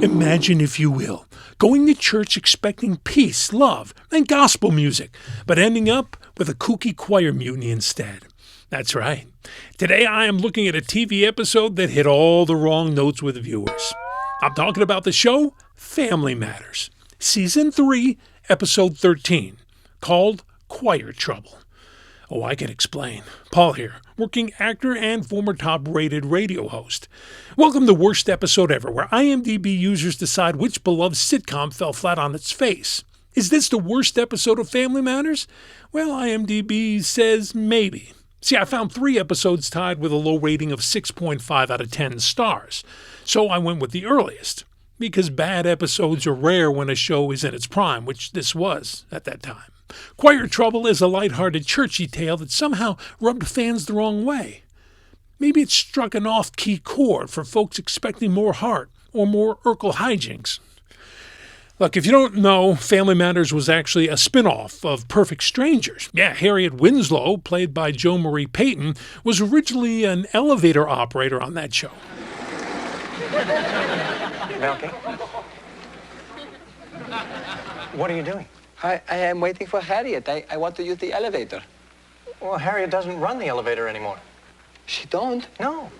Imagine, if you will, going to church expecting peace, love, and gospel music, but ending up with a kooky choir mutiny instead. That's right. Today I am looking at a TV episode that hit all the wrong notes with viewers. I'm talking about the show Family Matters, Season 3, Episode 13, called Choir Trouble. Oh, I can explain. Paul here, working actor and former top-rated radio host. Welcome to Worst Episode Ever, where IMDb users decide which beloved sitcom fell flat on its face. Is this the worst episode of Family Matters? Well, IMDb says maybe. See, I found 3 episodes tied with a low rating of 6.5 out of 10 stars. So I went with the earliest, because bad episodes are rare when a show is in its prime, which this was at that time. Choir Trouble is a lighthearted, churchy tale that somehow rubbed fans the wrong way. Maybe it struck an off-key chord for folks expecting more heart or more Urkel hijinks. Look, if you don't know, Family Matters was actually a spin-off of Perfect Strangers. Yeah, Harriet Winslow, played by Jo Marie Payton, was originally an elevator operator on that show. Melky? What are you doing? I am waiting for Harriet. I want to use the elevator. Well, Harriet doesn't run the elevator anymore. She don't? No.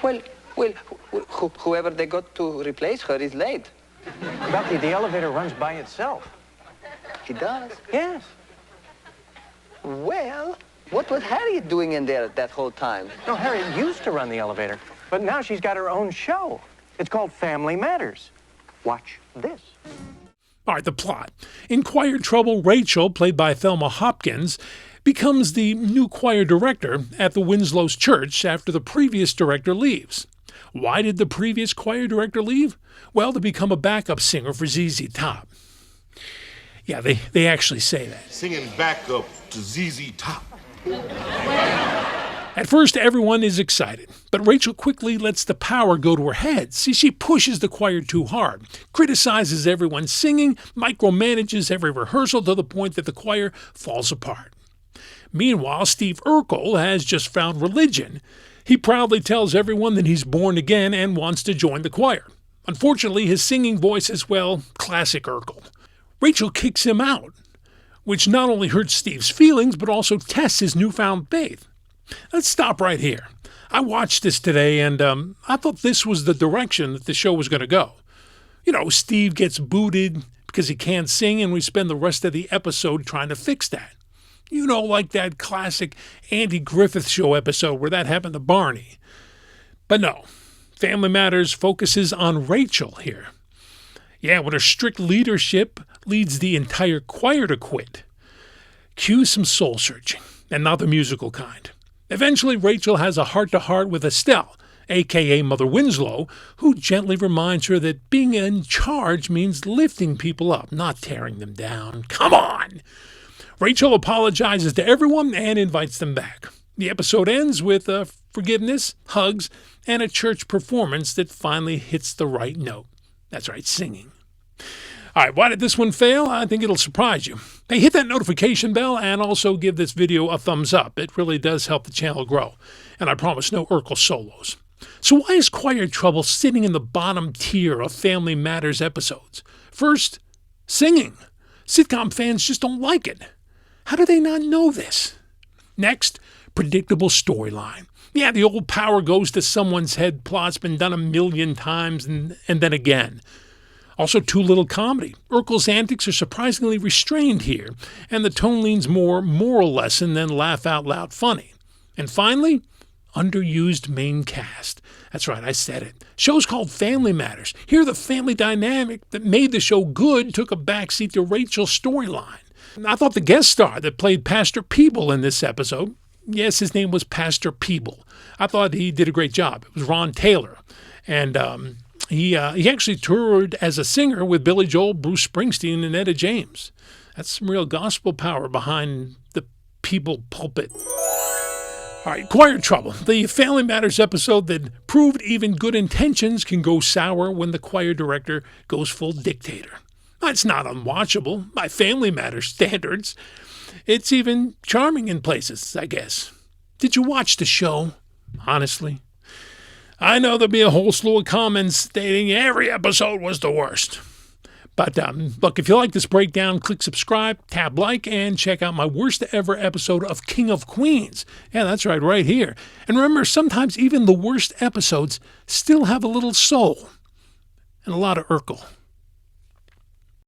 Well, whoever they got to replace her is late. Melky, the elevator runs by itself. He does? Yes. Well, what was Harriet doing in there that whole time? No, Harriet used to run the elevator, but now she's got her own show. It's called Family Matters. Watch this. All right, the plot. In Choir Trouble, Rachel, played by Thelma Hopkins, becomes the new choir director at the Winslow's church after the previous director leaves. Why did the previous choir director leave? Well, to become a backup singer for ZZ Top. Yeah, they actually say that. Singing backup to ZZ Top. At first, everyone is excited, but Rachel quickly lets the power go to her head. See, she pushes the choir too hard, criticizes everyone singing, micromanages every rehearsal to the point that the choir falls apart. Meanwhile, Steve Urkel has just found religion. He proudly tells everyone that he's born again and wants to join the choir. Unfortunately, his singing voice is, well, classic Urkel. Rachel kicks him out, which not only hurts Steve's feelings, but also tests his newfound faith. Let's stop right here. I watched this today, and I thought this was the direction that the show was going to go. You know, Steve gets booted because he can't sing, and we spend the rest of the episode trying to fix that. You know, like that classic Andy Griffith Show episode where that happened to Barney. But no, Family Matters focuses on Rachel here. Yeah, when her strict leadership leads the entire choir to quit. Cue some soul searching, and not the musical kind. Eventually, Rachel has a heart-to-heart with Estelle, a.k.a. Mother Winslow, who gently reminds her that being in charge means lifting people up, not tearing them down. Come on! Rachel apologizes to everyone and invites them back. The episode ends with forgiveness, hugs, and a church performance that finally hits the right note. That's right, singing. All right, why did this one fail? I think it'll surprise you. Hey, hit that notification bell and also give this video a thumbs up. It really does help the channel grow. And I promise no Urkel solos. So why is Choir Trouble sitting in the bottom tier of Family Matters episodes? First, singing. Sitcom fans just don't like it. How do they not know this? Next, predictable storyline. Yeah, the old power goes to someone's head plot's been done a million times and then again. Also, too little comedy. Urkel's antics are surprisingly restrained here, and the tone leans more moral lesson than laugh-out-loud funny. And finally, underused main cast. That's right, I said it. Show's called Family Matters. Here, the family dynamic that made the show good took a backseat to Rachel's storyline. I thought the guest star that played Pastor Peeble in this episode, yes, his name was Pastor Peeble. I thought he did a great job. It was Ron Taylor. And he actually toured as a singer with Billy Joel, Bruce Springsteen, and Etta James. That's some real gospel power behind the Peeble pulpit. All right, Choir Trouble, the Family Matters episode that proved even good intentions can go sour when the choir director goes full dictator. It's not unwatchable by Family Matters standards. It's even charming in places, I guess. Did you watch the show? Honestly? I know there'll be a whole slew of comments stating every episode was the worst. But look, if you like this breakdown, click subscribe, tab like, and check out my worst ever episode of King of Queens. Yeah, that's right here. And remember, sometimes even the worst episodes still have a little soul and a lot of Urkel.